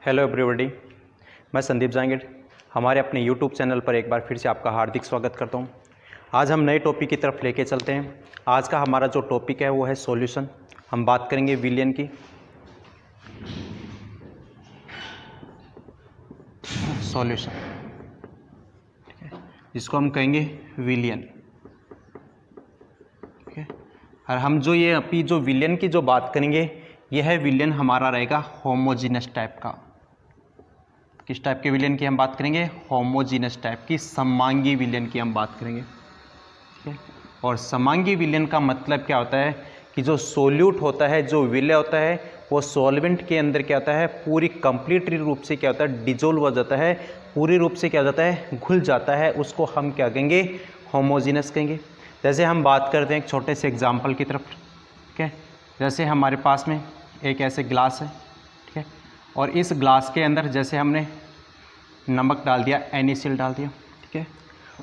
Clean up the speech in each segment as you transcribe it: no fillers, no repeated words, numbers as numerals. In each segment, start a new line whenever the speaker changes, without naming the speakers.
Hello everybody, मैं संदीप जांगिड़ हमारे अपने यूट्यूब चैनल पर एक बार फिर से आपका हार्दिक स्वागत करता हूं। आज हम नए टॉपिक की तरफ लेके चलते हैं। आज का हमारा जो टॉपिक है वो है सॉल्यूशन। हम बात करेंगे विलियन की। सॉल्यूशन, ठीक है, जिसको हम कहेंगे विलियन, ठीक है। और हम जो ये अभी जो विलियन की जो बात करेंगे, यह है विलियन हमारा रहेगा होमोजीनस टाइप का। किस टाइप के विलियन की हम बात करेंगे? होमोजीनस टाइप की, समांगी विलियन की हम बात करेंगे, ठीक है। और समांगी विलियन का मतलब क्या होता है कि जो सोल्यूट होता है, जो विलय होता है, वो सॉल्वेंट के अंदर क्या होता है, पूरी कंप्लीटली रूप से क्या होता है, डिजोल्व हो जाता है, पूरी रूप से क्या हो जाता है, घुल जाता है। उसको हम क्या कहेंगे? होमोजीनस कहेंगे। जैसे हम बात करते हैं एक छोटे से एग्जाम्पल की तरफ, ठीक है। जैसे हमारे पास में एक ऐसे ग्लास है, ठीक है, और इस ग्लास के अंदर जैसे हमने नमक डाल दिया, NaCl डाल दिया, ठीक है।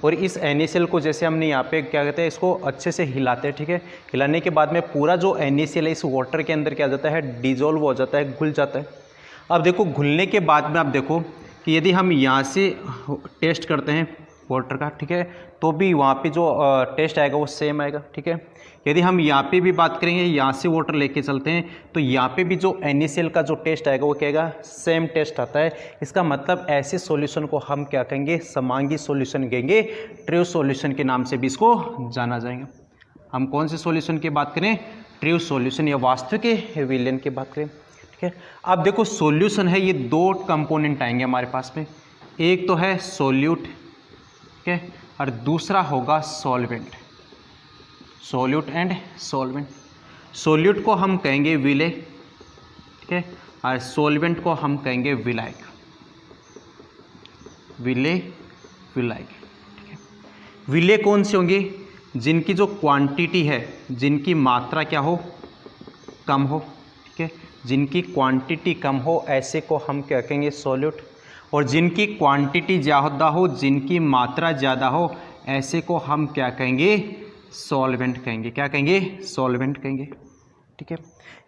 और इस NaCl को जैसे हमने यहाँ पे क्या कहते हैं, इसको अच्छे से हिलाते हैं, ठीक है। हिलाने के बाद में पूरा जो NaCl है इस वाटर के अंदर क्या हो जाता है, डिजोल्व हो जाता है, घुल जाता है। अब देखो, घुलने के बाद में आप देखो कि यदि हम यहाँ से टेस्ट करते हैं वाटर का, ठीक है, तो भी वहाँ पे जो टेस्ट आएगा वो सेम आएगा, ठीक है। यदि हम यहाँ पे भी बात करेंगे, यहाँ से वाटर लेके चलते हैं, तो यहाँ पे भी जो NaCl का जो टेस्ट आएगा वो क्या आएगा, सेम टेस्ट आता है। इसका मतलब ऐसे सॉल्यूशन को हम क्या कहेंगे? समांगी सॉल्यूशन कहेंगे। ट्रू सॉल्यूशन के नाम से भी इसको जाना जाएगा। हम कौन से सॉल्यूशन की बात करें? ट्रू सॉल्यूशन या वास्तविक विलियन की बात करें, ठीक है। अब देखो, सॉल्यूशन है, ये दो कंपोनेंट आएंगे हमारे पास में। एक तो है सोल्यूट, ठीक है, और दूसरा होगा solvent. Solute and solvent. Solute को हम कहेंगे विलय, ठीक है, और सॉल्वेंट को हम कहेंगे विलायक। विलय, विलायक, ठीक है। विलय कौन से होंगे? जिनकी जो क्वांटिटी है, जिनकी मात्रा क्या हो, कम हो, ठीक है। जिनकी क्वांटिटी कम हो, ऐसे को हम क्या कहेंगे? सॉल्यूट। और जिनकी क्वांटिटी ज़्यादा हो, जिनकी मात्रा ज़्यादा हो, ऐसे को हम क्या कहेंगे? सॉल्वेंट कहेंगे। क्या कहेंगे? सॉल्वेंट कहेंगे, ठीक है।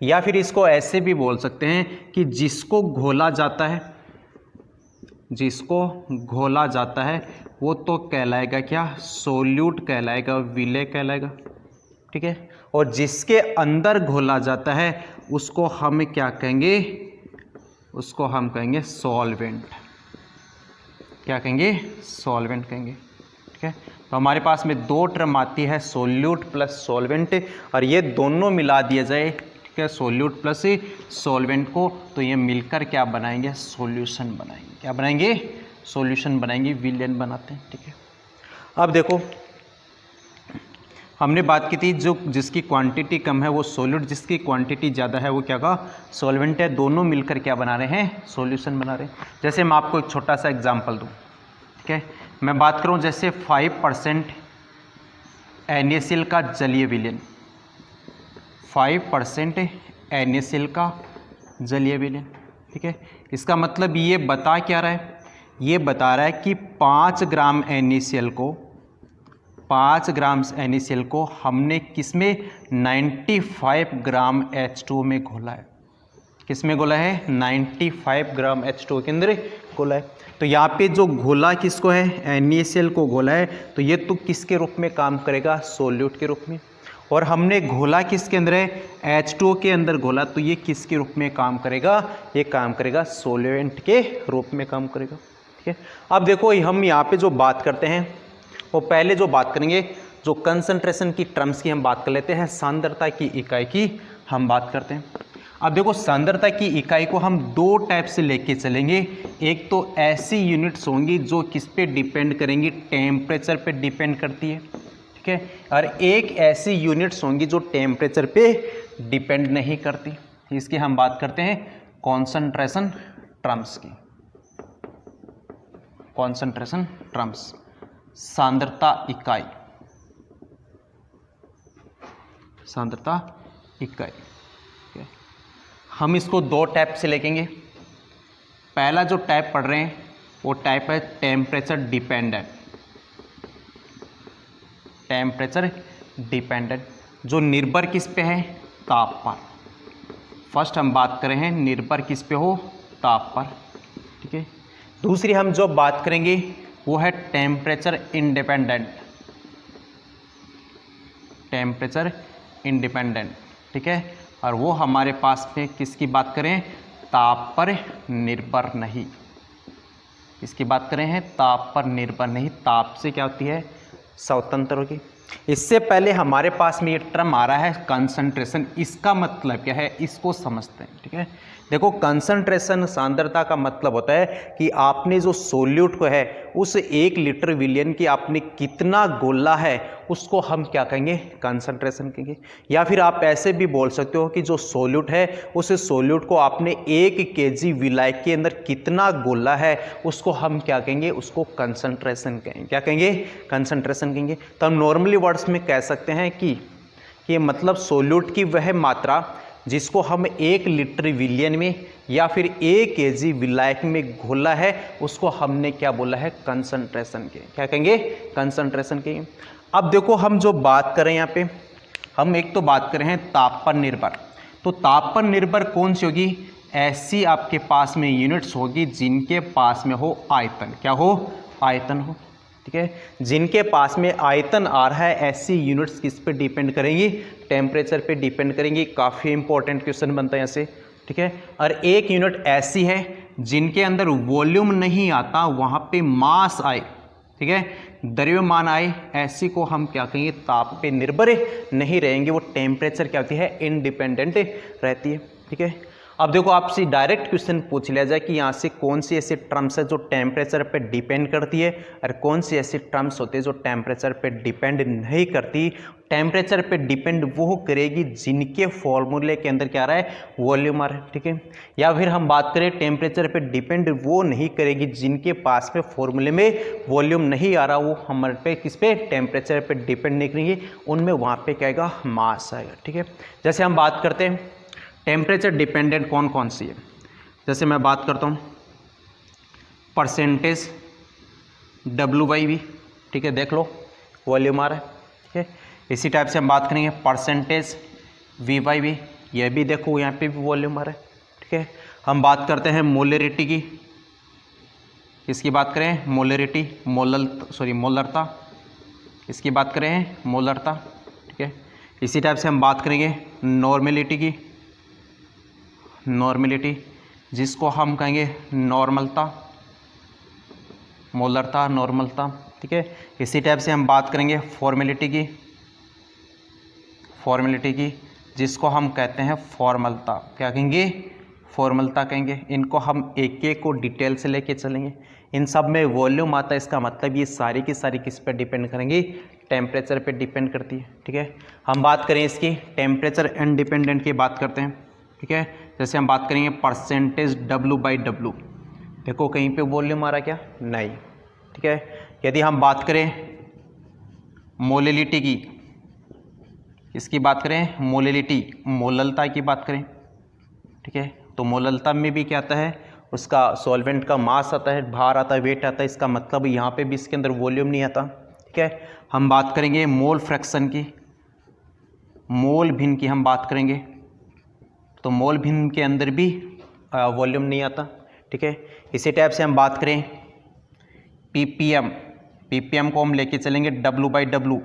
या फिर इसको ऐसे भी बोल सकते हैं कि जिसको घोला जाता है, जिसको घोला जाता है वो तो कहलाएगा क्या? सोल्यूट कहलाएगा, विलय कहलाएगा, ठीक है। और जिसके अंदर घोला जाता है उसको हम क्या कहेंगे? उसको हम कहेंगे सॉल्वेंट। क्या कहेंगे? सॉल्वेंट कहेंगे, ठीक है। तो हमारे पास में दो टर्म आती है, सोल्यूट प्लस सॉल्वेंट, और ये दोनों मिला दिया जाए, ठीक है, सोल्यूट प्लस सॉल्वेंट को, तो ये मिलकर क्या बनाएंगे? सॉल्यूशन बनाएंगे। क्या बनाएंगे? सॉल्यूशन बनाएंगे, विलयन बनाते हैं, ठीक है। अब देखो, हमने बात की थी जो जिसकी क्वांटिटी कम है वो सोल्यूट, जिसकी क्वांटिटी ज़्यादा है वो क्या का? सॉल्वेंट है। दोनों मिलकर क्या बना रहे हैं? सॉल्यूशन बना रहे हैं। जैसे मैं आपको एक छोटा सा एग्जांपल दूं, ठीक है। मैं बात करूं जैसे 5% NaCl का जलीय विलयन, 5% NaCl का जलीय विलयन, ठीक है। इसका मतलब ये बता क्या रहा है? ये बता रहा है कि 5 ग्राम NaCl को, 5 ग्राम NaCl को हमने किसमें? 95 ग्राम H2 में घोला है। किस में घोला है? 95 ग्राम H2 के अंदर घोला है। तो यहाँ पे जो घोला किसको है? NaCl को घोला है। तो ये तो किसके रूप में काम करेगा? सोल्यूट के रूप में। और हमने घोला किसके अंदर है? H2 के अंदर घोला, तो ये किसके रूप में काम करेगा? ये काम करेगा सॉल्वेंट के रूप में काम करेगा, ठीक है। अब देखो, हम यहाँ पे जो बात करते हैं वो पहले जो बात करेंगे, जो कंसंट्रेशन की टर्म्स की हम बात कर लेते हैं, सांद्रता की इकाई की हम बात करते हैं। अब देखो, सांद्रता की इकाई को हम दो टाइप से लेके चलेंगे। एक तो ऐसी यूनिट्स होंगी जो किस पे डिपेंड करेंगी? टेम्परेचर पे डिपेंड करती है, ठीक है। और एक ऐसी यूनिट्स होंगी जो टेम्परेचर पे डिपेंड नहीं करती। इसकी हम बात करते हैं कॉन्सेंट्रेशन टर्म्स की। कॉन्सेंट्रेशन टर्म्स, सांद्रता इकाई, सांद्रता इकाई, ठीक है। हम इसको दो टाइप से लेंगे। पहला जो टाइप पढ़ रहे हैं वो टाइप है टेम्परेचर डिपेंडेंट। टेम्परेचर डिपेंडेंट, जो निर्भर किस पे है? तापमान। फर्स्ट हम बात कर रहे हैं निर्भर किस पे हो? ताप पर, ठीक है। दूसरी हम जो बात करेंगे वो है टेम्परेचर इंडिपेंडेंट, टेम्परेचर इंडिपेंडेंट, ठीक है। और वो हमारे पास में किसकी बात करें, ताप पर निर्भर नहीं, किसकी बात करें हैं, ताप पर निर्भर नहीं, ताप से क्या होती है, स्वतंत्र होगी। इससे पहले हमारे पास में ये टर्म आ रहा है कंसंट्रेशन, इसका मतलब क्या है, इसको समझते हैं, ठीक है। देखो कंसंट्रेशन सांद्रता का मतलब होता है कि आपने जो सोल्यूट को है उस 1 लीटर विलियन की आपने कितना गोला है उसको हम क्या कहेंगे, कंसंट्रेशन कहेंगे। या फिर आप ऐसे भी बोल सकते हो कि जो सोल्यूट है उस सोल्यूट को आपने 1 केजी विलायक के अंदर कितना गोला है उसको हम क्या कहेंगे, उसको कंसंट्रेशन कहेंगे। क्या कहेंगे, कंसंट्रेशन कहेंगे। तो हम नॉर्मली वर्ड्स में कह सकते हैं कि मतलब सोल्यूट की वह मात्रा जिसको हम 1 लीटर विलियन में या फिर 1 केजी विलायक में घोला है उसको हमने क्या बोला है, कंसंट्रेशन के, क्या कहेंगे, कंसंट्रेशन के। अब देखो हम जो बात करें यहाँ पे, हम एक तो बात करें हैं ताप पर निर्भर, तो ताप पर निर्भर कौन सी होगी, ऐसी आपके पास में यूनिट्स होगी जिनके पास में हो आयतन, क्या हो, आयतन हो, ठीक है। जिनके पास में आयतन आ रहा है ऐसी यूनिट्स किस पे डिपेंड करेंगी, टेम्परेचर पे डिपेंड करेंगी। काफ़ी इंपॉर्टेंट क्वेश्चन बनता है ऐसे, ठीक है। और एक यूनिट ऐसी है जिनके अंदर वॉल्यूम नहीं आता, वहाँ पे मास आए, ठीक है, द्रव्यमान आए, ऐसी को हम क्या कहेंगे, ताप पे निर्भर नहीं रहेंगे, वो टेम्परेचर क्या होती है, इंडिपेंडेंट रहती है, ठीक है। अब देखो आपसे डायरेक्ट क्वेश्चन पूछ लिया जाए कि यहाँ से कौन सी ऐसी टर्म्स है जो टेम्परेचर पे डिपेंड करती है और कौन सी ऐसी टर्म्स होती है जो टेम्परेचर पे डिपेंड नहीं करती। टेम्परेचर पे डिपेंड वो करेगी जिनके फॉर्मूले के अंदर क्या आ रहा है, वॉल्यूम आ रहा है, ठीक है। या फिर हम बात करें टेम्परेचर पे डिपेंड वो नहीं करेगी जिनके पास में फॉर्मूले में वॉल्यूम नहीं आ रहा, वो हमारे पे किस पे, टेम्परेचर पे डिपेंड नहीं करेंगे, उनमें वहाँ पे क्या आएगा, मास आएगा, ठीक है। जैसे हम बात करते हैं टेम्परेचर डिपेंडेंट कौन कौन सी है, जैसे मैं बात करता हूँ परसेंटेज W/V, ठीक है, देख लो वॉल्यूम आ रहा है, ठीक है। इसी टाइप से हम बात करेंगे परसेंटेज V/V, यह भी देखो यहाँ पे भी वॉल्यूम आ रहा है, ठीक है। हम बात करते हैं मोलरिटी की, किसकी बात करें, मोलरिटी, मोलरता, किसकी बात करें, मोलरता, ठीक है। इसी टाइप से हम बात करेंगे नॉर्मेलिटी की, नॉर्मेलिटी जिसको हम कहेंगे नॉर्मलता, मोलरता, नॉर्मलता, ठीक है। इसी टाइप से हम बात करेंगे फॉर्मेलिटी की, फॉर्मेलिटी की जिसको हम कहते हैं फॉर्मलता, क्या कहेंगे, फॉर्मलता कहेंगे। इनको हम एक एक को डिटेल से लेके चलेंगे। इन सब में वॉल्यूम आता है, इसका मतलब ये सारी की सारी किस पे डिपेंड करेंगी, टेम्परेचर पे डिपेंड करती है, ठीक है। हम बात करें इसकी टेम्परेचर इंडिपेंडेंट की बात करते हैं, ठीक है। जैसे हम बात करेंगे परसेंटेज W/W, देखो कहीं पे वॉल्यूम आ रहा है क्या, नहीं, ठीक है। यदि हम बात करें मोलिलिटी की, इसकी बात करें मोलिलिटी, मोललता की बात करें, ठीक है, तो मोललता में भी क्या आता है, उसका सॉल्वेंट का मास आता है, भार आता है, वेट आता है, इसका मतलब यहाँ पे भी इसके अंदर वॉल्यूम नहीं आता, ठीक है। हम बात करेंगे मोल फ्रैक्शन की, मोल भिन्न की हम बात करेंगे, तो मोल भिन्न के अंदर भी वॉल्यूम नहीं आता, ठीक है। इसी टाइप से हम बात करें ppm, ppm को हम लेके चलेंगे W/W,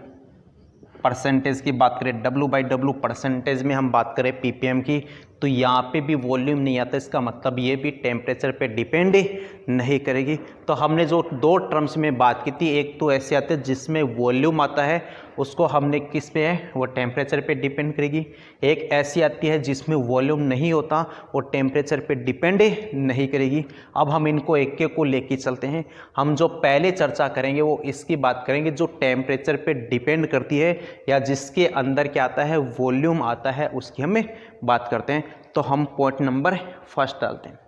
परसेंटेज की बात करें W/W परसेंटेज में हम बात करें ppm की, तो यहाँ पे भी वॉल्यूम नहीं आता, इसका मतलब ये भी टेम्परेचर पे डिपेंड नहीं करेगी। तो हमने जो दो टर्म्स में बात की थी, एक तो ऐसे आते हैं जिसमें वॉल्यूम आता है, उसको हमने किस पे है, वो टेम्परेचर पे डिपेंड करेगी। एक ऐसी आती है जिसमें वॉल्यूम नहीं होता, वो टेम्परेचर पे डिपेंड नहीं करेगी। अब हम इनको एक एक को लेके चलते हैं। हम जो पहले चर्चा करेंगे वो इसकी बात करेंगे जो टेम्परेचर पे डिपेंड करती है या जिसके अंदर क्या आता है, वॉल्यूम आता है, उसकी हमें बात करते हैं। तो हम पॉइंट नंबर फर्स्ट डालते हैं।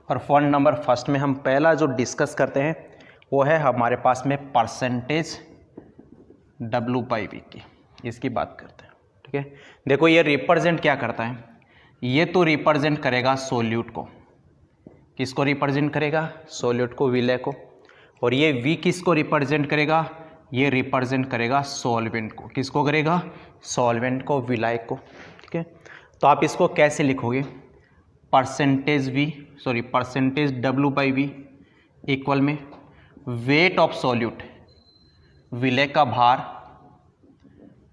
और पॉइंट नंबर फर्स्ट में हम पहला जो डिस्कस करते हैं वो है हमारे पास में परसेंटेज W/V की, इसकी बात करते हैं, ठीक है। देखो ये रिप्रेजेंट क्या करता है, ये तो रिप्रेजेंट करेगा सोल्यूट को, किसको रिप्रेजेंट करेगा, सोल्यूट को, विलय को। और ये V किसको रिप्रेजेंट करेगा, ये रिप्रेजेंट करेगा सॉल्वेंट को। किसको करेगा? सॉल्वेंट को, विलायक को। ठीक है, तो आप इसको कैसे लिखोगे? Percentage W by V equal में वेट ऑफ सॉल्यूट, विलय का भार,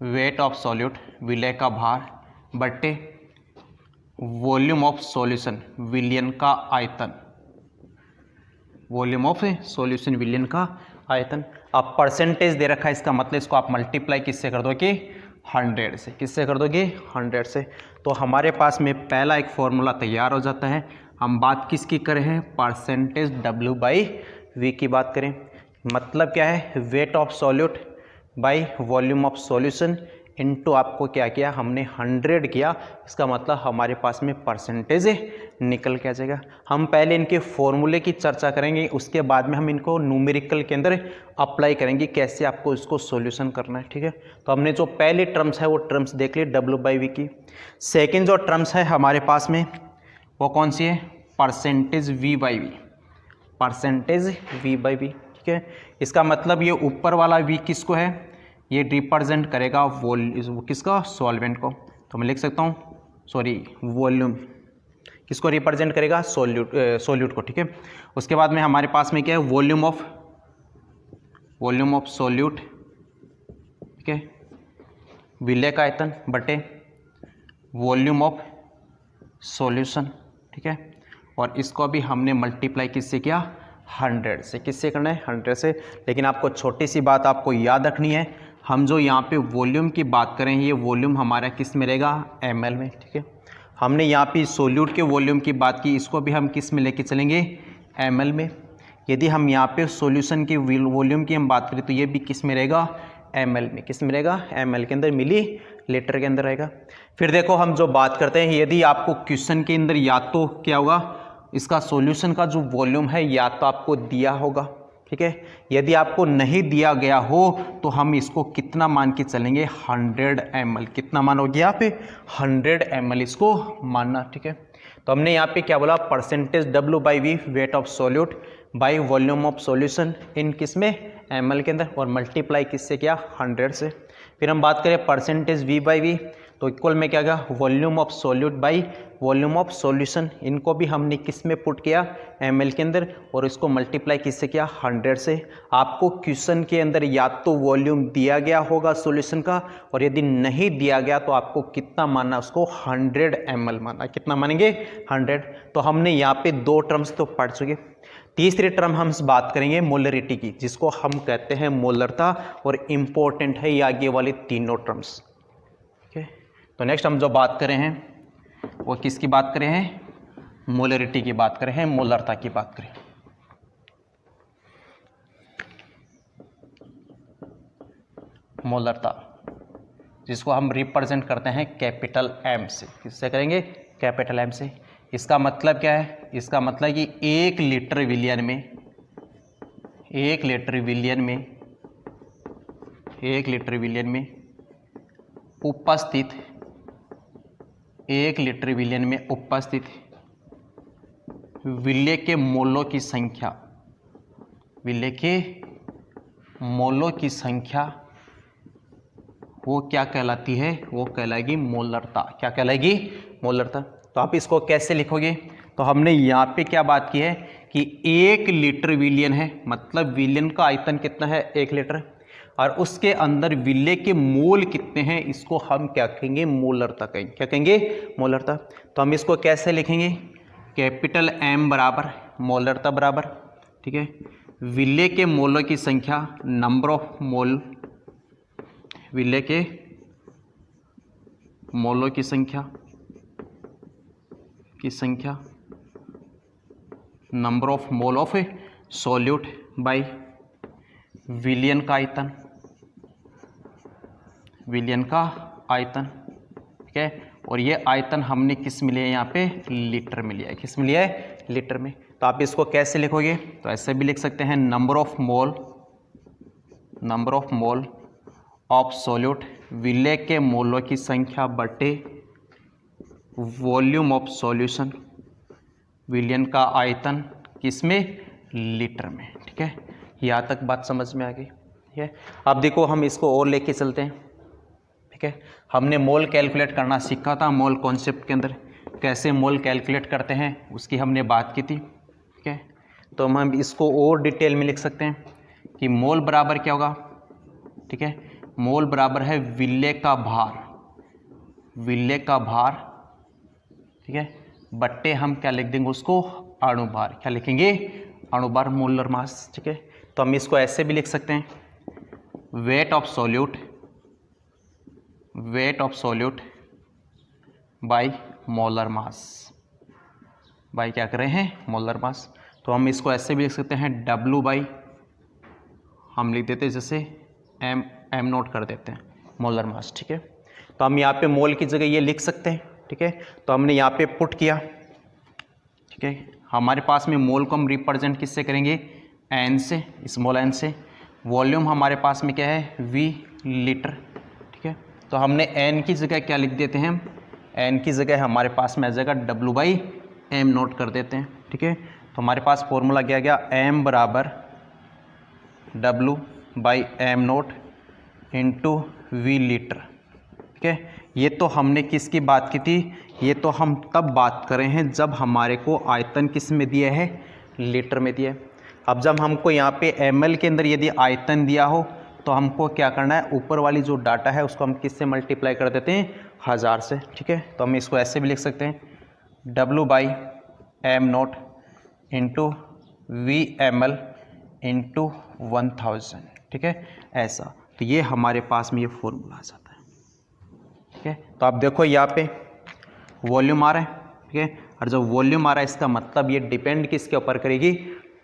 वेट ऑफ सॉल्यूट विलय का भार बटे वॉल्यूम ऑफ सॉल्यूशन विलयन का आयतन, वॉल्यूम ऑफ सॉल्यूशन विलयन का आयतन। अब परसेंटेज दे रखा है, इसका मतलब इसको आप मल्टीप्लाई किससे कर दोगे? 100 से। किससे कर दोगे? 100 से। तो हमारे पास में पहला एक फॉर्मूला तैयार हो जाता है। हम बात किसकी करें हैं? परसेंटेज W बाई वी की बात करें। मतलब क्या है? Wait of solute by volume of solution into आपको क्या किया? हमने 100 किया। इसका मतलब हमारे पास में परसेंटेज निकल के आ जाएगा। हम पहले इनके फॉर्मूले की चर्चा करेंगे, उसके बाद में हम इनको न्यूमेरिकल के अंदर अप्लाई करेंगे, कैसे आपको इसको सॉल्यूशन करना है। ठीक है, तो हमने जो पहली टर्म्स है वो टर्म्स देख ली W बाई वी की। सेकेंड जो टर्म्स है हमारे पास में वो कौन सी है? Percentage V by V, percentage V by V. ठीक है, इसका मतलब ये ऊपर वाला V किसको है? ये रिप्रेजेंट करेगा किसका? सॉल्वेंट को। तो मैं लिख सकता हूँ, वॉल्यूम किसको रिप्रेजेंट करेगा? सॉल्यूट को। ठीक है, उसके बाद में हमारे पास में क्या है? वॉल्यूम ऑफ सॉल्यूट, ठीक है, विलय का आयतन बटे वॉल्यूम ऑफ सॉल्यूशन। ठीक है, और इसको भी हमने मल्टीप्लाई किससे किया? 100 से। किससे करना है? 100 से। लेकिन आपको छोटी सी बात आपको याद रखनी है, हम जो यहाँ पे वॉल्यूम की बात करें, ये वॉल्यूम हमारा किस में रहेगा? ml में। ठीक है, हमने यहाँ पे सॉल्यूट के वॉल्यूम की बात की, इसको भी हम किस में लेके चलेंगे? ml में। यदि हम यहाँ पे सॉल्यूशन की वॉल्यूम की हम बात करें तो ये भी किस में रहेगा? ml में। किस में रहेगा? ml के अंदर, मिली लीटर के अंदर रहेगा। फिर देखो हम जो बात करते हैं, यदि आपको क्वेश्चन के अंदर या तो क्या होगा, इसका सॉल्यूशन का जो वॉल्यूम है या तो आपको दिया होगा। ठीक है, यदि आपको नहीं दिया गया हो तो हम इसको कितना मान के चलेंगे? 100 ml। कितना मानोगे यहाँ पे? 100 ml इसको मानना। ठीक है, तो हमने यहाँ पे क्या बोला? Percentage W by V, weight of solute by volume of solution in किस में? ml के अंदर, और मल्टीप्लाई किससे किया? 100 से। फिर हम बात करें परसेंटेज V बाई वी, तो इक्वल में क्या गया? Volume of solute by volume of solution, इनको भी हमने किस में पुट किया? ml के अंदर, और इसको मल्टीप्लाई किससे किया? 100 से। आपको क्वेश्चन के अंदर या तो वॉल्यूम दिया गया होगा सॉल्यूशन का, और यदि नहीं दिया गया तो आपको कितना मानना? उसको 100 ml मानना। कितना मानेंगे? 100। तो हमने यहाँ पे 2 टर्म्स तो पढ़ चुके। तीसरी टर्म हम बात करेंगे मोलरिटी की, जिसको हम कहते हैं मोलरता, और इम्पोर्टेंट है ये आगे वाली तीनों टर्म्स। ठीक है, तो नेक्स्ट हम जो बात करें हैं वो किसकी बात करें हैं? मोलरिटी की बात करें हैं, मोलरता की बात करें। मोलरता, जिसको हम रिप्रेजेंट करते हैं कैपिटल M से। किससे करेंगे? कैपिटल M से। इसका मतलब क्या है? इसका मतलब कि 1 लीटर विलियन में, 1 लीटर विलियन में, 1 लीटर विलियन में उपस्थित, 1 लीटर विलियन में उपस्थित विलय के मोलों की संख्या, विलय के मोलों की संख्या वो क्या कहलाती है? वो कहलाएगी मोलरता। क्या कहलाएगी? मोलरता। तो आप इसको कैसे लिखोगे? तो हमने यहाँ पे क्या बात की है कि 1 लीटर विलियन है, मतलब विलियन का आयतन कितना है? 1 लीटर, और उसके अंदर विलय के मोल कितने हैं, इसको हम क्या कहेंगे? मोलरता कहेंगे। क्या कहेंगे? मोलरता। तो हम इसको कैसे लिखेंगे? कैपिटल M बराबर मोलरता बराबर, ठीक है, विलय के मोलों की संख्या, नंबर ऑफ मोल, विलय के मोलों की संख्या, number of mole of solute by विलियन का आयतन, विलियन का आयतन। ठीक है, और ये आयतन हमने किस में लिया है? यहाँ पे लीटर में लिया है। किस में लिया है? लीटर में। तो आप इसको कैसे लिखोगे? तो ऐसे भी लिख सकते हैं, number of mole of solute, विलय के मोलों की संख्या बटे वॉल्यूम ऑफ सॉल्यूशन, विलियन का आयतन, किसमें? लीटर में। ठीक है, यहाँ तक बात समझ में आ गई। ठीक है। अब देखो हम इसको और लेके चलते हैं, ठीक है। हमने मोल कैलकुलेट करना सीखा था मोल कॉन्सेप्ट के अंदर, कैसे मोल कैलकुलेट करते हैं उसकी हमने बात की थी, ठीक है। तो हम इसको और डिटेल में लिख सकते हैं कि मोल बराबर क्या होगा, ठीक है। मोल बराबर है विलेय का भार, विलेय का भार, ठीक है, बट्टे हम क्या लिख देंगे उसको, अणुभार। क्या लिखेंगे, अणुभार, मोलर मास, ठीक है। तो हम इसको ऐसे भी लिख सकते हैं, weight of solute, weight of solute by molar mass, by क्या कर रहे हैं, मोलर मास। तो हम इसको ऐसे भी लिख सकते हैं, W बाई हम लिख देते हैं जैसे एम नोट कर देते हैं, मोलर मास, ठीक है। तो हम यहाँ पे मोल की जगह ये लिख सकते हैं, ठीक है। तो हमने यहाँ पे पुट किया, ठीक है। हमारे पास में मोल को हम रिप्रेजेंट किससे करेंगे, एन से, स्मॉल एन से। वॉल्यूम हमारे पास में क्या है, V लीटर, ठीक है। तो हमने एन की जगह क्या लिख देते हैं, एन की जगह हमारे पास में आ जाएगा W बाई एम नोट कर देते हैं, ठीक है। तो हमारे पास फॉर्मूला क्या गया, एम बराबर W by M naught into V litre, ठीक है। ये तो हमने किसकी बात की थी, ये तो हम तब बात कर रहे हैं जब हमारे को आयतन किस में दिया है, लीटर में दिया है। अब जब हमको यहाँ पे ml के अंदर यदि आयतन दिया हो तो हमको क्या करना है, ऊपर वाली जो डाटा है उसको हम किससे मल्टीप्लाई कर देते हैं, 1000 से, ठीक है। तो हम इसको ऐसे भी लिख सकते हैं, W by M naught into VML into 1000, ठीक है, ऐसा। तो ये हमारे पास में ये फॉर्मूला आ जाता है, ठीक है। तो आप देखो यहाँ पे वॉल्यूम आ रहा है, ठीक है। और जब वॉल्यूम आ रहा है इसका मतलब ये डिपेंड किसके ऊपर करेगी,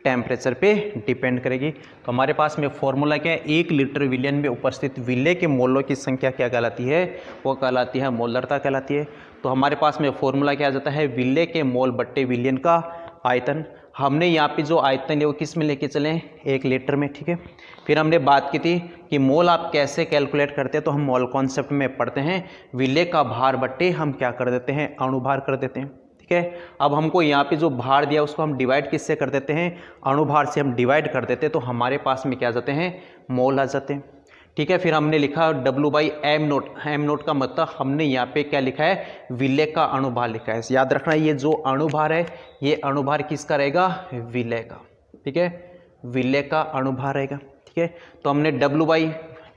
टेम्परेचर पे डिपेंड करेगी। तो हमारे पास में फॉर्मूला क्या है, 1 लीटर विलयन में उपस्थित विलेय के मोलों की संख्या क्या कहलाती है, वो कहलाती है मोलरता कहलाती है। तो हमारे पास में फॉर्मूला क्या आ जाता है, विलेय के मोल बट्टे विलयन का आयतन। हमने यहाँ पे जो आयतन है वो किस में लेके चले, 1 लीटर में, ठीक है। फिर हमने बात की थी कि मोल आप कैसे कैलकुलेट करते हैं, तो हम मोल कॉन्सेप्ट में पढ़ते हैं, विलेय का भार बट्टे हम क्या कर देते हैं, अणुभार कर देते हैं, ठीक है। अब हमको यहाँ पे जो भार दिया उसको हम डिवाइड किससे कर देते हैं, अणुभार से हम डिवाइड कर देते हैं, तो हमारे पास में क्या आ जाते हैं, मोल आ जाते हैं, ठीक है। फिर हमने लिखा W by M naught, M naught का मतलब हमने यहाँ पे क्या लिखा है, विलेय का अणुभार लिखा है। याद रखना ये जो अणुभार है ये अणुभार किसका रहेगा, विलेय का, ठीक है, विलेय का अणुभार रहेगा, ठीक है। तो हमने W बाई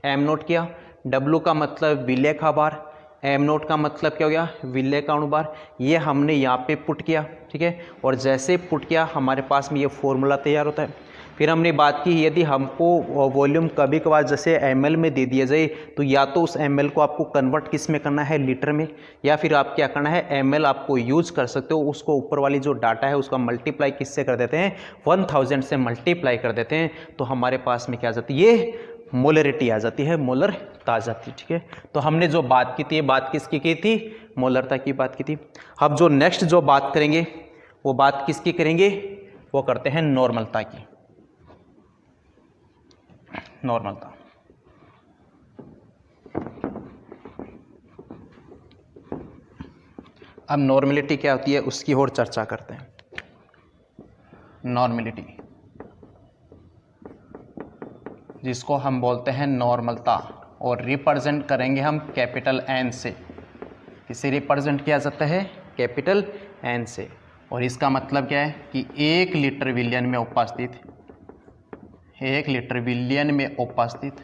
एम नोट किया, W का मतलब विलेय का भार, एम नोट का मतलब क्या हो गया, विलेय का अणुभार, ये हमने यहाँ पे पुट किया, ठीक है। और जैसे पुट किया हमारे पास में ये फॉर्मूला तैयार होता है। फिर हमने बात की यदि हमको वॉल्यूम कभी कभार जैसे ml में दे दिया जाए तो या तो उस ml को आपको कन्वर्ट किस में करना है, लीटर में, या फिर आप क्या करना है, ml आपको यूज कर सकते हो, उसको ऊपर वाली जो डाटा है उसका मल्टीप्लाई किससे कर देते हैं, 1000 से मल्टीप्लाई कर देते हैं, तो हमारे पास में क्या आ जाती है, ये मोलरिटी आ जाती है, मोलरता आ जाती है, ठीक है। तो हमने जो बात की थी ये बात किसकी की थी, मोलरता की बात की थी। अब जो नेक्स्ट जो बात करेंगे वो बात किसकी करेंगे, वो करते हैं नॉर्मलता की, नॉर्मलता। अब नॉर्मलिटी क्या होती है उसकी और चर्चा करते हैं। नॉर्मलिटी जिसको हम बोलते हैं नॉर्मलता, और रिप्रेजेंट करेंगे हम कैपिटल एन से। किसे रिप्रेजेंट किया जाता है, कैपिटल एन से। और इसका मतलब क्या है कि 1 लीटर विलियन में उपस्थित, 1 लीटर विलियन में उपस्थित,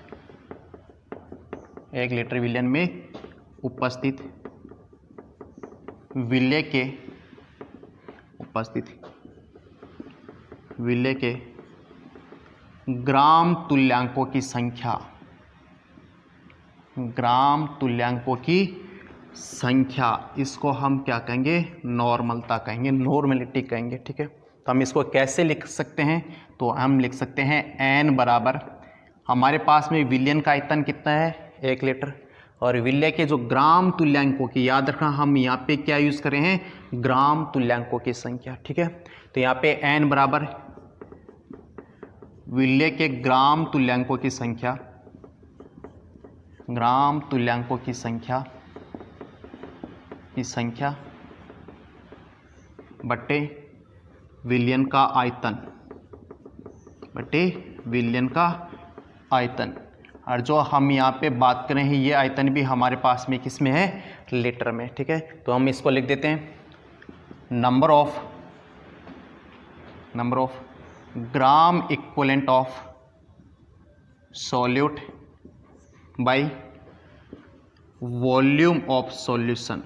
1 लीटर विलियन में उपस्थित विलेय के, उपस्थित विलेय के ग्राम तुल्यांकों की संख्या, ग्राम तुल्यांकों की संख्या, इसको हम क्या कहेंगे, नॉर्मलता कहेंगे, नॉर्मलिटी कहेंगे, ठीक है। तो हम इसको कैसे लिख सकते हैं, तो हम लिख सकते हैं n बराबर, हमारे पास में विलियन का आयतन कितना है, 1 लीटर, और विलेय के जो ग्राम तुल्यांकों की, याद रखना हम यहाँ पे क्या यूज कर रहे हैं, ग्राम तुल्यांकों की संख्या, ठीक है। तो यहाँ पे n बराबर विलेय के ग्राम तुल्यांकों की संख्या, ग्राम तुल्यांकों की संख्या, बट्टे विलियन का आयतन, बट्टे विलियन का आयतन, और जो हम यहाँ पे बात करें हैं ये आयतन भी हमारे पास में किस में है, लीटर में। ठीक है, तो हम इसको लिख देते हैं number of gram equivalent of solute by volume of solution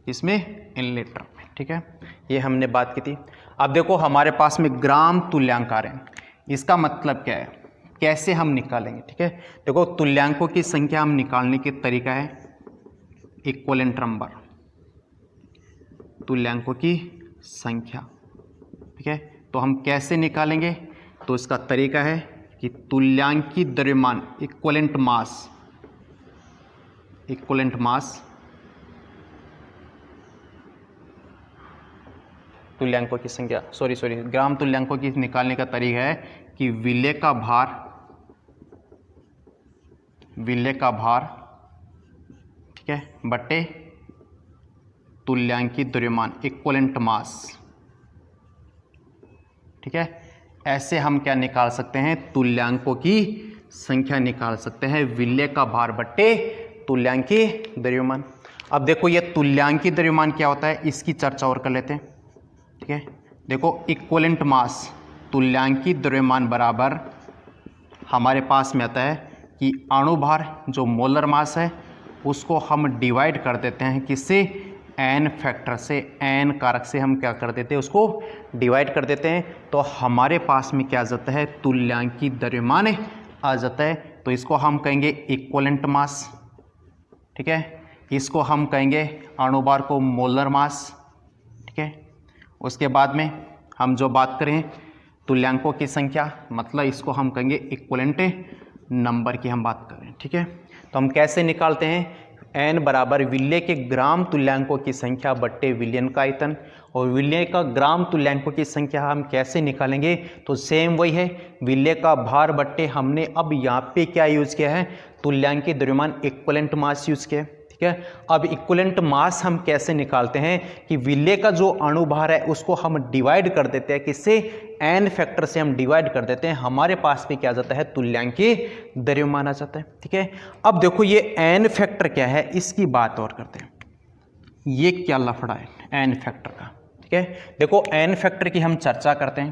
इसमें इन लीटर में। ठीक है, ये हमने बात की थी। अब देखो हमारे पास में ग्राम तुल्यांक आ रहे हैं, इसका मतलब क्या है, कैसे हम निकालेंगे। ठीक है, देखो तुल्यांकों की संख्या हम निकालने के तरीका है इक्विवेलेंट नंबर, तुल्यांकों की संख्या। ठीक है, तो हम कैसे निकालेंगे, तो इसका तरीका है कि तुल्यांकी द्रव्यमान इक्विवेलेंट मास तुल्यांकों की संख्या ग्राम तुल्यांकों की निकालने का तरीका है कि विलेय का भार ठीक है बटे तुल्यांकी द्रव्यमान इक्विवेलेंट मास। ठीक है, ऐसे हम क्या निकाल सकते हैं, तुल्यांकों की संख्या निकाल सकते हैं, विलेय का भार बटे तुल्यांकी द्रव्यमान। अब देखो ये तुल्यांकी द्रव्यमान क्या होता है, इसकी चर्चा और कर लेते हैं। ठीक है, देखो इक्विवेलेंट मास तुल्यांकी द्रव्यमान बराबर हमारे पास में आता है कि अणुभार जो मोलर मास है उसको हम डिवाइड कर देते हैं किससे, एन फैक्टर से, एन कारक से हम क्या कर देते हैं, उसको डिवाइड कर देते हैं। तो हमारे पास में क्या आ जाता है, तुल्यांकी द्रव्यमान आ जाता है। तो इसको हम कहेंगे इक्विवेलेंट मास। ठीक है, इसको हम कहेंगे अणुभार को मोलर मास। ठीक है, उसके बाद में हम जो बात करें तुल्यांकों की संख्या, मतलब इसको हम कहेंगे इक्विवेलेंट नंबर की हम बात करें। ठीक है, तो हम कैसे निकालते हैं, n बराबर विलेय के ग्राम तुल्यांकों की संख्या बट्टे विलयन का आयतन। और विलेय का ग्राम तुल्यांकों की संख्या हम कैसे निकालेंगे, तो सेम वही है, विलेय का भार बट्टे हमने अब यहाँ पे क्या यूज किया है, तुल्यांकी द्रव्यमान इक्विवेलेंट मास यूज किया। ठीक है, अब इक्विवेलेंट मास हम कैसे निकालते हैं कि विलेय का जो अणुभार है उसको हम डिवाइड कर देते हैं किससे, एन फैक्टर से हम डिवाइड कर देते हैं, हमारे पास में क्या आ जाता है, तुल्यांकी द्रव्यमान आ जाता है। ठीक है, अब देखो ये एन फैक्टर क्या है, इसकी बात और करते हैं, ये क्या लफड़ा है एन फैक्टर का। ठीक है, देखो एन फैक्टर की हम चर्चा करते हैं।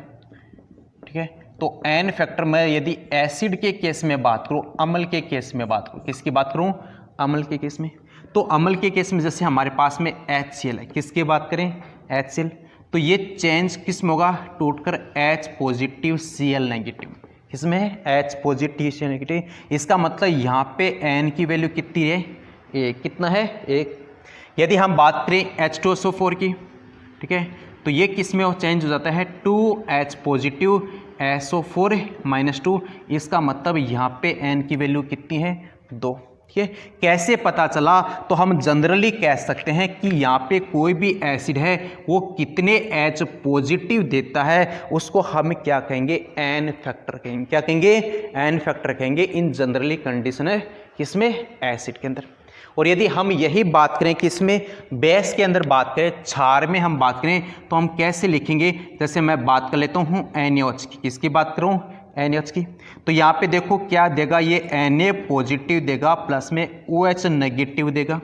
ठीक है, तो एन फैक्टर में यदि एसिड के केस में बात करूं, अम्ल के केस में बात करूं, किसकी बात करूं, अम्ल के केस में, तो अम्ल के केस में जैसे हमारे पास में HCl है, किसकी बात करें, HCl, तो ये चेंज किस में होगा, टूटकर H पॉजिटिव Cl नेगेटिव, किसमें है, H पॉजिटिव Cl नेगेटिव। इसका मतलब यहाँ पे N की वैल्यू कितनी है, 1, कितना है, 1। यदि हम बात करें H2SO4 की, ठीक है, तो ये किस में चेंज हो जाता है, 2H पॉजिटिव SO4 -2। इसका मतलब यहाँ पे N की वैल्यू कितनी है, 2। ठीक है, कैसे पता चला, तो हम जनरली कह सकते हैं कि यहाँ पे कोई भी एसिड है वो कितने H पॉजिटिव देता है, उसको हम क्या कहेंगे, एन फैक्टर कहेंगे। क्या कहेंगे, एन फैक्टर कहेंगे इन जनरली कंडीशन है किसमें, एसिड के अंदर। और यदि हम यही बात करें कि इसमें बेस के अंदर बात करें, क्षार में हम बात करें, तो हम कैसे लिखेंगे, जैसे मैं बात कर लेता हूँ NaOH की, किसकी बात करूँ, NaOH की, तो यहाँ पे देखो क्या देगा, ये Na पॉजिटिव देगा प्लस में OH नेगेटिव देगा।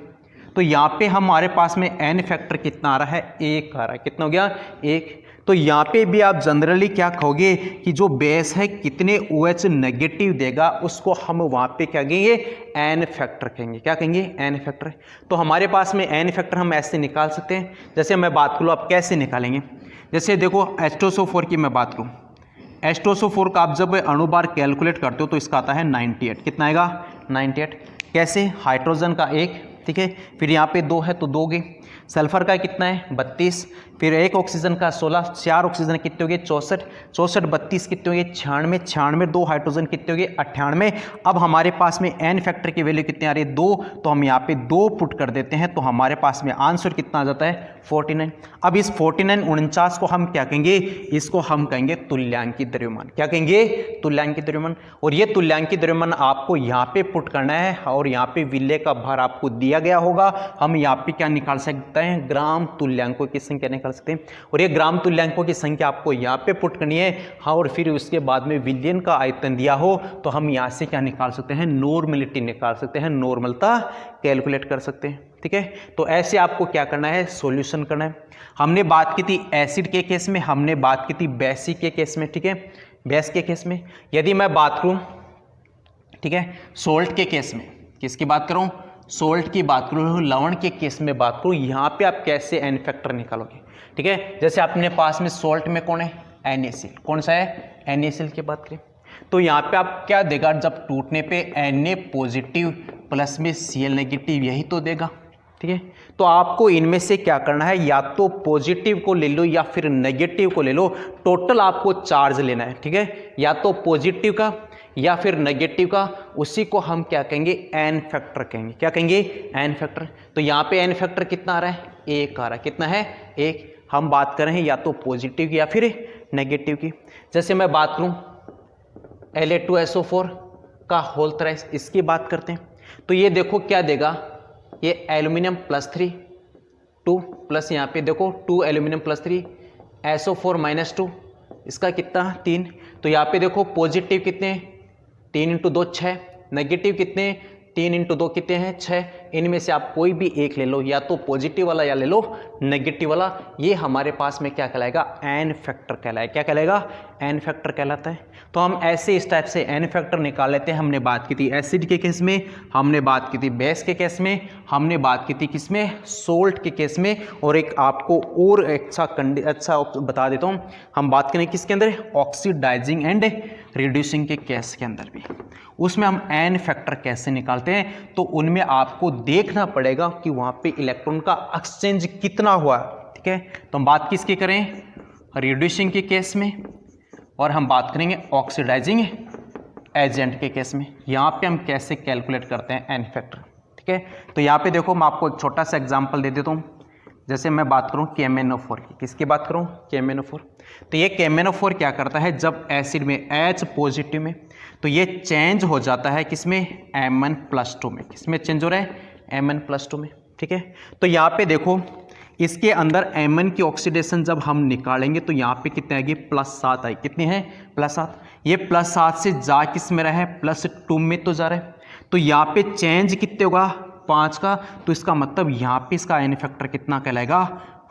तो यहाँ पे हमारे पास में N फैक्टर कितना आ रहा है, 1 आ रहा है, कितना हो गया, 1। तो यहाँ पे भी आप जनरली क्या कहोगे कि जो बेस है कितने OH नेगेटिव देगा, उसको हम वहाँ पे क्या कहेंगे, N फैक्टर कहेंगे। क्या कहेंगे, N फैक्टर। तो हमारे पास में N फैक्टर हम ऐसे निकाल सकते हैं, जैसे मैं बात करूँ अब कैसे निकालेंगे, जैसे देखो H2SO4 की मैं बात करूँ, H2SO4 का आप जब अणुभार कैलकुलेट करते हो तो इसका आता है 98, कितना आएगा, 98। कैसे, हाइड्रोजन का 1, ठीक है, फिर यहाँ पे 2 है तो 2 गए, सल्फर का कितना है, 32, फिर 1 ऑक्सीजन का 16, 4 ऑक्सीजन कितने हो गए, 64, 64 32 कितने हो गए, 96, 96 2 हाइड्रोजन कितने हो गए, 98। अब हमारे पास में एन फैक्टर की वैल्यू कितनी आ रही है, 2, तो हम यहाँ पे 2 पुट कर देते हैं, तो हमारे पास में आंसर कितना आ जाता है, 49। अब इस 49 49 को हम क्या कहेंगे, इसको हम कहेंगे तुल्यांकी द्रव्यमान। क्या कहेंगे, तुल्यांकी द्रव्यमान। और ये तुल्यांकी द्रव्यमान आपको यहाँ पे पुट करना है, और यहाँ पे विलेय का भार आपको दिया गया होगा, हम यहाँ पे क्या निकाल सकते हैं, ग्राम तुल्यांकों की संख्या निकाल सकते हैं। और ये ग्राम तुल्यांकों की संख्या आपको यहाँ पे पुट करनी है। हाँ, और फिर उसके बाद में विलयन का आयतन दिया हो तो हम यहाँ से क्या निकाल सकते हैं, नॉर्मलिटी निकाल सकते हैं, नॉर्मलता कैलकुलेट कर सकते हैं। ठीक है, तो ऐसे आपको क्या करना है, सॉल्यूशन करना है। हमने बात की थी एसिड के केस में, हमने बात की थी बेसिक के केस में। ठीक है, बेस के केस में यदि मैं बात करूं, ठीक है, सोल्ट के केस में, किसकी बात करूं, सोल्ट की बात करूं, लवण के केस में बात करूं, यहां पे आप कैसे एन फैक्टर निकालोगे। ठीक है, जैसे अपने पास में सोल्ट में कौन है, NaCl, कौन सा है, NaCl की बात करें तो यहाँ पे आप क्या देगा, जब टूटने पे Na पॉजिटिव प्लस में Cl नेगेटिव, यही तो देगा। ठीक है, तो आपको इनमें से क्या करना है, या तो पॉजिटिव को ले लो या फिर नेगेटिव को ले लो, टोटल आपको चार्ज लेना है। ठीक है, या तो पॉजिटिव का या फिर नेगेटिव का, उसी को हम क्या कहेंगे, एन फैक्टर कहेंगे। क्या कहेंगे, एन फैक्टर। तो यहाँ पे एन फैक्टर कितना आ रहा है, 1 आ रहा है। कितना है, 1। हम बात कर रहे हैं या तो पॉजिटिव की या फिर नेगेटिव की। जैसे मैं बात करूं La2SO4 का होल थ्राइस, इसकी बात करते हैं तो ये देखो क्या देगा, ये एल्यूमिनियम +3 2 प्लस यहाँ पे देखो 2 एल्यूमिनियम +3 SO4 -2, इसका कितना 3। तो यहाँ पे देखो पॉजिटिव कितने, 3 × 2 6, नेगेटिव कितने, 3 × 2 कितने हैं, 6। इनमें से आप कोई भी एक ले लो, या तो पॉजिटिव वाला या ले लो नेगेटिव वाला। ये हमारे पास में क्या कहलाएगा, एन फैक्टर कहलाएगा। क्या कहलाएगा, एन फैक्टर कहलाता है। तो हम ऐसे इस टाइप से एन फैक्टर निकाल लेते हैं। हमने बात की थी एसिड के केस में, हमने बात की थी बेस के केस में, हमने बात की थी किसमें, सोल्ट के केस में। और एक आपको और अच्छा बता देता हूँ, हम बात करें किसके अंदर, ऑक्सीडाइजिंग एंड रिड्यूसिंग के केस के अंदर भी, उसमें हम एन फैक्टर कैसे निकालते हैं। तो उनमें आपको देखना पड़ेगा कि वहाँ पे इलेक्ट्रॉन का एक्सचेंज कितना हुआ। ठीक है, तो हम बात किसकी करें, रिड्यूसिंग के केस में, और हम बात करेंगे ऑक्सीडाइजिंग एजेंट के केस में। यहाँ पे हम कैसे कैलकुलेट करते हैं एन फैक्टर। ठीक है, तो यहाँ पे देखो मैं आपको एक छोटा सा एग्जांपल दे देता हूँ। जैसे मैं बात करूँ KMnO4 की, किसकी बात करूँ, KMnO4। तो ये KMnO4 क्या करता है, जब एसिड में H पॉजिटिव में, तो ये चेंज हो जाता है किसमें, Mn+2 में। किसमें चेंज हो रहा है, Mn+2 में। ठीक है, तो यहाँ पे देखो इसके अंदर Mn की ऑक्सीडेशन जब हम निकालेंगे तो यहाँ पे कितने आएगी, +7 आई। कितनी है, +7। ये +7 से जा किस में रहा है, +2 में तो जा रहा है। तो यहाँ पे चेंज कितने होगा, 5 का। तो इसका मतलब यहाँ पे इसका एन फैक्टर कितना कहलाएगा,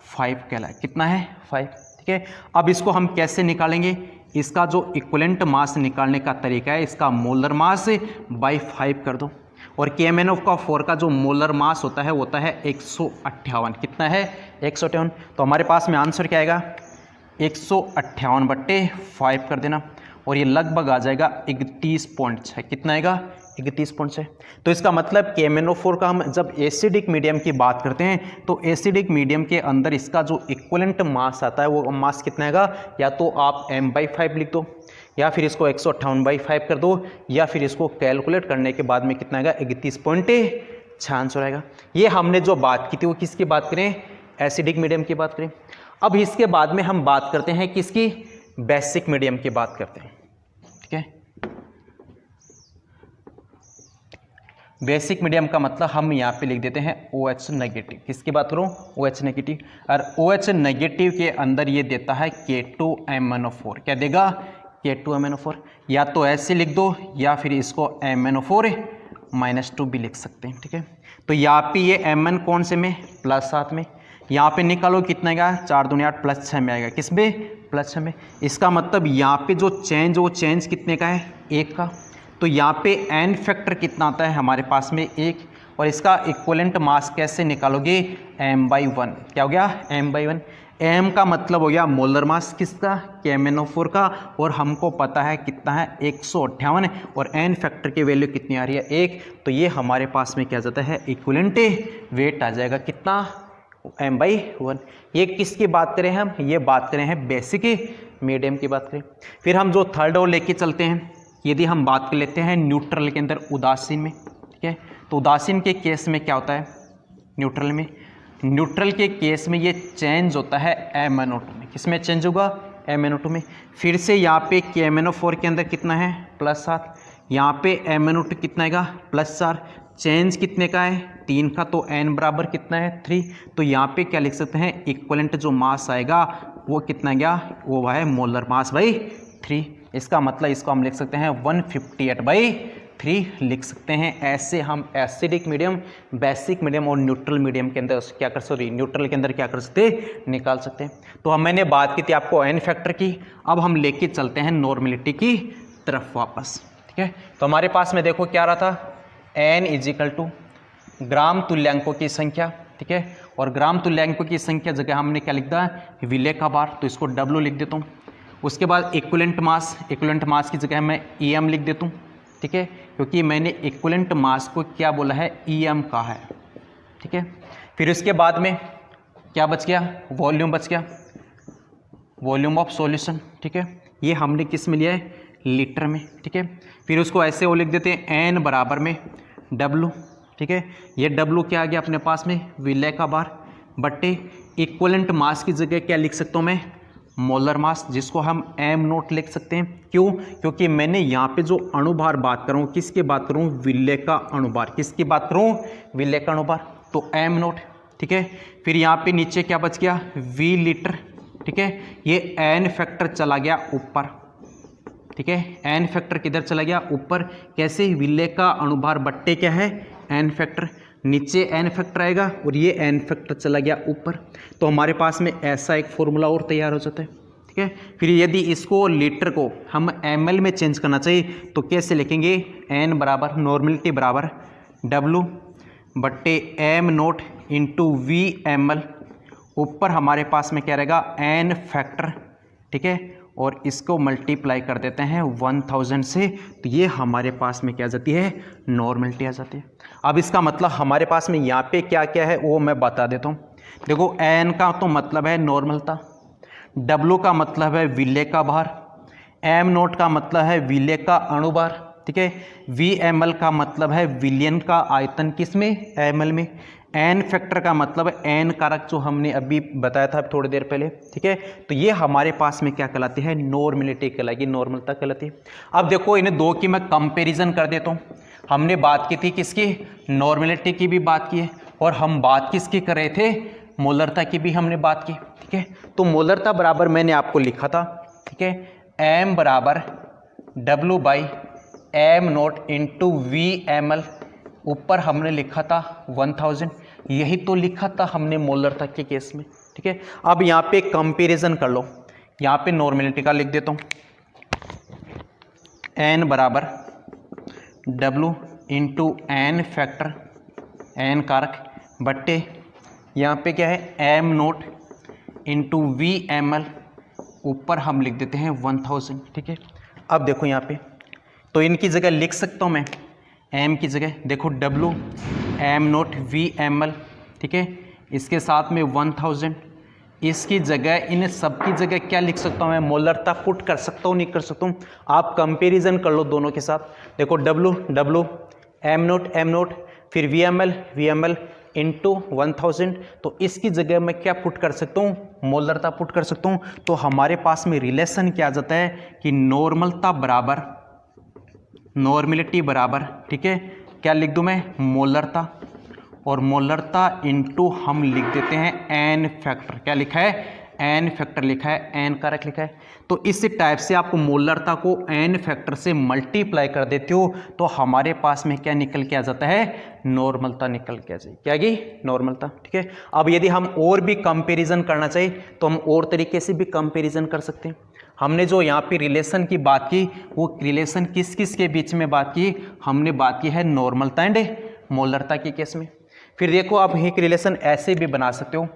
5 कहलाएगा। कितना है, 5। ठीक है, अब इसको हम कैसे निकालेंगे, इसका जो इक्विवेलेंट मास निकालने का तरीका है, इसका मोलर मास बाई 5 कर दो। और KMnO4 का जो मोलर मास होता है वो होता है 158। कितना है, 158। तो हमारे पास में आंसर क्या आएगा, 158/5 कर देना, और ये लगभग आ जाएगा 31.6। कितना आएगा, 31.6। तो इसका मतलब KMnO4 का हम जब एसिडिक मीडियम की बात करते हैं तो एसिडिक मीडियम के अंदर इसका जो इक्विवेलेंट मास आता है वो मास कितना आएगा, या तो आप m/5 लिख दो, या फिर इसको 158/5 कर दो, या फिर इसको कैलकुलेट करने के बाद में कितना आएगा, 31.6 आंसर आएगा। ये हमने जो बात की थी वो किसकी बात करें, एसिडिक मीडियम की बात करें। अब इसके बाद में हम बात करते हैं किसकी, बेसिक मीडियम की बात करते हैं। ठीक है, बेसिक मीडियम का मतलब हम यहाँ पे लिख देते हैं OH नेगेटिव। किसकी बात करूँ, OH नेगेटिव। और OH नेगेटिव के अंदर ये देता है K2MnO4। क्या देगा, K2MnO4। या तो ऐसे लिख दो या फिर इसको MnO4-2 भी लिख सकते हैं। ठीक है, तो यहाँ पे ये Mn कौन से में, +7 में। यहाँ पे निकालो कितना आएगा, 4 दूनी 8 +6 में आएगा। किस में, +6 में। इसका मतलब यहाँ पे जो चेंज, वो चेंज कितने का है, 1 का। तो यहाँ पे एन फैक्टर कितना आता है हमारे पास में, 1। और इसका इक्विवेलेंट मास कैसे निकालोगे, m/1। क्या हो गया, m/1। m का मतलब हो गया मोलर मास किसका, KMnO4 का, और हमको पता है कितना है, 158। और एन फैक्टर की वैल्यू कितनी आ रही है, 1। तो ये हमारे पास में क्या जाता है, इक्विवेलेंट वेट आ जाएगा कितना, m/1। ये किसकी बात करें हम, ये बात करें हैं बेसिक मीडियम की बात करें। फिर हम जो थर्ड और लेके चलते हैं, यदि हम बात कर लेते हैं न्यूट्रल के अंदर, उदासीन में। ठीक है, तो उदासीन के केस में क्या होता है, न्यूट्रल में, न्यूट्रल के केस में ये चेंज होता है MnO2 में। किस में चेंज होगा, MnO2 में। फिर से यहाँ पे KMnO4 के अंदर कितना है, +7। यहाँ पे MnO2 कितना आएगा, +4। चेंज कितने का है 3 का, तो n बराबर कितना है 3। तो यहाँ पे क्या लिख सकते हैं, इक्वलेंट जो मास आएगा वो कितना गया, वो है मोलर मास बाई 3। इसका मतलब इसको हम लिख सकते हैं 158/3 लिख सकते हैं। ऐसे हम एसिडिक मीडियम, बेसिक मीडियम और न्यूट्रल मीडियम के अंदर क्या कर, सॉरी न्यूट्रल के अंदर क्या कर सकते, निकाल सकते हैं। तो हम मैंने बात की थी आपको n फैक्टर की, अब हम लेके चलते हैं नॉर्मेलिटी की तरफ वापस। ठीक है, तो हमारे पास में देखो क्या रहा था, n = ग्राम तुल्यांकों की संख्या। ठीक है, और ग्राम तुल्यांकों की संख्या जगह हमने क्या लिख दिया, विले का बार, तो इसको W लिख देता हूँ। उसके बाद इक्विवेलेंट मास, इक्विवेलेंट मास की जगह मैं EM लिख देता हूँ। ठीक है, क्योंकि मैंने इक्विवेलेंट मास को क्या बोला है, EM का है। ठीक है, फिर उसके बाद में क्या बच गया, वॉल्यूम बच गया, वॉल्यूम ऑफ सॉल्यूशन। ठीक है, ये हमने किस में लिया है, लीटर में। ठीक है, फिर उसको ऐसे वो लिख देते हैं n बराबर में W। ठीक है, ये W क्या आ गया अपने पास में, विले का बार बट्टे इक्विवेलेंट मास की जगह क्या लिख सकता हूँ मैं, मोलर मास, जिसको हम m0 लिख सकते हैं। क्यों, क्योंकि मैंने यहाँ पे जो अणुभार बात करूँ, किसकी बात करूँ, विले का अणुभार, किसकी बात करूँ, विले का अणुभार, तो m0। ठीक है, फिर यहाँ पे नीचे क्या बच गया, v लीटर। ठीक है, ये n फैक्टर चला गया ऊपर। ठीक है, n फैक्टर किधर चला गया, ऊपर। कैसे, विले का अणुभार बट्टे क्या है, n फैक्टर, नीचे n फैक्टर आएगा और ये n फैक्टर चला गया ऊपर। तो हमारे पास में ऐसा एक फॉर्मूला और तैयार हो जाता है। ठीक है, फिर यदि इसको लीटर को हम ml में चेंज करना चाहिए तो कैसे लिखेंगे, n बराबर नॉर्मेलिटी बराबर W बट्टे m0 इंटू V ml, ऊपर हमारे पास में क्या रहेगा, n फैक्टर। ठीक है, और इसको मल्टीप्लाई कर देते हैं 1000 से, तो ये हमारे पास में क्या आ जाती है, नॉर्मेलिटी आ जाती है। अब इसका मतलब हमारे पास में यहाँ पे क्या क्या है वो मैं बता देता हूँ। देखो, n का तो मतलब है नॉर्मलता, W का मतलब है विले का भार, m0 का मतलब है विले का अणुभार। ठीक है, VML का मतलब है विलियन का आयतन, किसमें, ml में। n फैक्टर का मतलब है n कारक, जो हमने अभी बताया था थोड़ी देर पहले। ठीक है, तो ये हमारे पास में क्या कहलाती है, नॉर्मेलिटी कहलाएगी, नॉर्मलता कहलाती है। अब देखो इन दो की मैं कंपैरिजन कर देता हूँ। हमने बात की थी किसकी, नॉर्मेलिटी की भी बात की है, और हम बात किसकी कर रहे थे, मोलरता की भी हमने बात की। ठीक है, तो मोलरता बराबर मैंने आपको लिखा था। ठीक है, m बराबर W/m0 इंटू VML, ऊपर हमने लिखा था 1000, यही तो लिखा था हमने मोलरता के केस में। ठीक है, अब यहाँ पे कंपैरिजन कर लो, यहाँ पे नॉर्मेलिटी का लिख देता हूँ, n बराबर W into n factor, n कारक बट्टे यहाँ पे क्या है, m0 इंटू VML, ऊपर हम लिख देते हैं 1000। ठीक है, अब देखो यहाँ पे तो इनकी जगह लिख सकता हूँ मैं, m की जगह देखो W m0 VML। ठीक है, इसके साथ में 1000, इसकी जगह इन सब की जगह क्या लिख सकता हूँ मैं, मोलरता पुट कर सकता हूँ, नहीं कर सकता हूँ। आप कंपैरिजन कर लो दोनों के साथ। देखो W m0 फिर VML इंटू 1000, तो इसकी जगह मैं क्या पुट कर सकता हूँ, मोलरता पुट कर सकता हूँ। तो हमारे पास में रिलेशन क्या आ जाता है कि नॉर्मलता बराबर नॉर्मेलिटी बराबर, ठीक है, क्या लिख दूँ मैं, मोलरता, और मोलरता इंटू हम लिख देते हैं n फैक्टर। क्या लिखा है, n फैक्टर लिखा है, n कारक लिखा है। तो इस टाइप से आप मोलरता को n फैक्टर से मल्टीप्लाई कर देते हो तो हमारे पास में क्या निकल के आ जाता है, नॉर्मलता निकल के आ जाए, क्या गई, नॉर्मलता। ठीक है, अब यदि हम और भी कंपैरिजन करना चाहिए तो हम और तरीके से भी कंपैरिजन कर सकते हैं। हमने जो यहाँ पे रिलेशन की बात की, वो रिलेशन किस किस के बीच में बात की, हमने बात की है नॉर्मलता एंड मोलरता के केस में। फिर देखो आप एक रिलेशन ऐसे भी बना सकते हो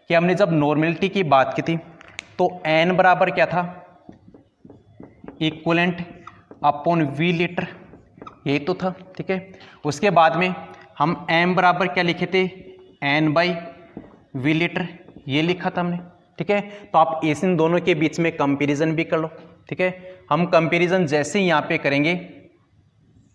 कि हमने जब नॉर्मेलिटी की बात की थी तो n बराबर क्या था, इक्विवेलेंट अपॉन V लीटर, यही तो था। ठीक है, उसके बाद में हम m बराबर क्या लिखे थे, n/V लीटर, ये लिखा था हमने। ठीक है, तो आप इन दोनों के बीच में कंपैरिजन भी कर लो। ठीक है, हम कंपैरिजन जैसे ही यहाँ पे करेंगे,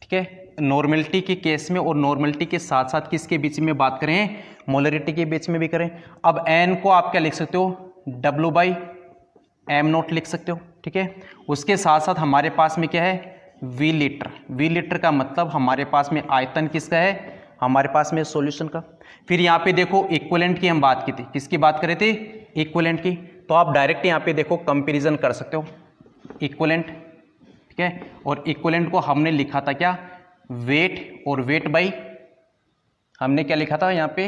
ठीक है, नॉर्मेलिटी के केस में और नॉर्मेलिटी के साथ साथ किसके बीच में बात करें, मोलरिटी के बीच में भी करें। अब n को आप क्या लिख सकते हो, W/m0 लिख सकते हो। ठीक है, उसके साथ साथ हमारे पास में क्या है, V लीटर। V लीटर का मतलब हमारे पास में आयतन किसका है, हमारे पास में सॉल्यूशन का। फिर यहाँ पे देखो इक्विवेलेंट की हम बात की थी, किसकी बात करे थे, इक्विवेलेंट की। तो आप डायरेक्ट यहाँ पे देखो कंपैरिजन कर सकते हो इक्विवेलेंट, ठीक है। और इक्विवेलेंट को हमने लिखा था क्या, वेट, और वेट बाई हमने क्या लिखा था यहाँ पे,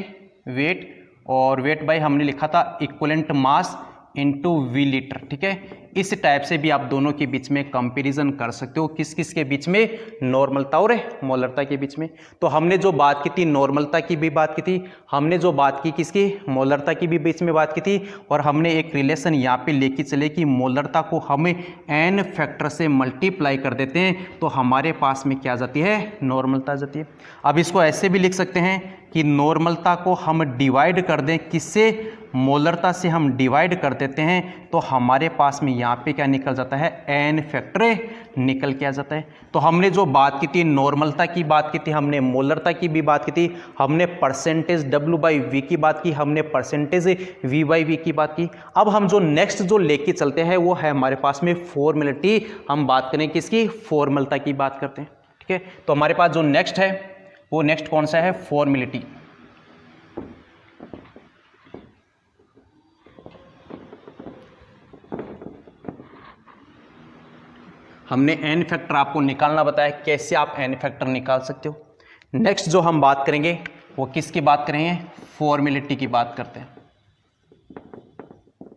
वेट, और वेट बाई हमने लिखा था equivalent mass into V litre, ठीक है। इस टाइप से भी आप दोनों के बीच में कंपैरिजन कर सकते हो, किस किस के बीच में, नॉर्मलता और मोलरता के बीच में। तो हमने जो बात की थी नॉर्मलता की भी बात की थी, हमने जो बात की किसकी, मोलरता की भी बीच में बात की थी, और हमने एक रिलेशन यहाँ पे लेके चले कि मोलरता को हमें n फैक्टर से मल्टीप्लाई कर देते हैं तो हमारे पास में क्या आ जाती है, नॉर्मलता आ जाती है। अब इसको ऐसे भी लिख सकते हैं कि नॉर्मलता को हम डिवाइड कर दें, किससे, मोलरता से हम डिवाइड कर देते हैं तो हमारे पास में यहाँ पे क्या निकल जाता है, n फैक्टर निकल के आ जाता है। तो हमने जो बात की थी नॉर्मलता की बात की थी, हमने मोलरता की भी बात की थी, हमने परसेंटेज W/V की बात की, हमने परसेंटेज V/V की बात की। अब हम जो नेक्स्ट जो लेके चलते हैं वो है हमारे पास में फॉर्मेलिटी, हम बात करें किसकी, फॉर्मलता की बात करते हैं, ठीक है। तो हमारे पास जो नेक्स्ट है वो नेक्स्ट कौन सा है, फॉर्मेलिटी। हमने n फैक्टर आपको निकालना बताया, कैसे आप n फैक्टर निकाल सकते हो। नेक्स्ट जो हम बात करेंगे वो किसकी बात करेंगे, फॉर्मेलिटी की बात करते हैं,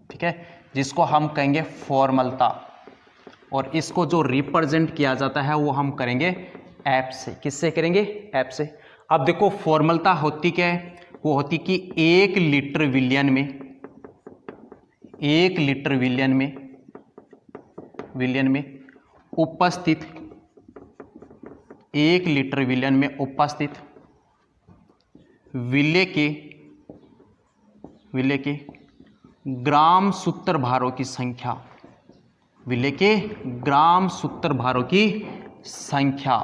ठीक है, जिसको हम कहेंगे फॉर्मलता। और इसको जो रिप्रेजेंट किया जाता है वो हम करेंगे एफ से, किससे करेंगे, एफ से। अब देखो फॉर्मलता होती क्या है, वो होती कि 1 लीटर विलियन में, 1 लीटर विलियन में उपस्थित, 1 लीटर विलियन में उपस्थित विलेय के ग्राम सूत्रभारों की संख्या, विलेय के ग्राम सूत्रभारों की संख्या,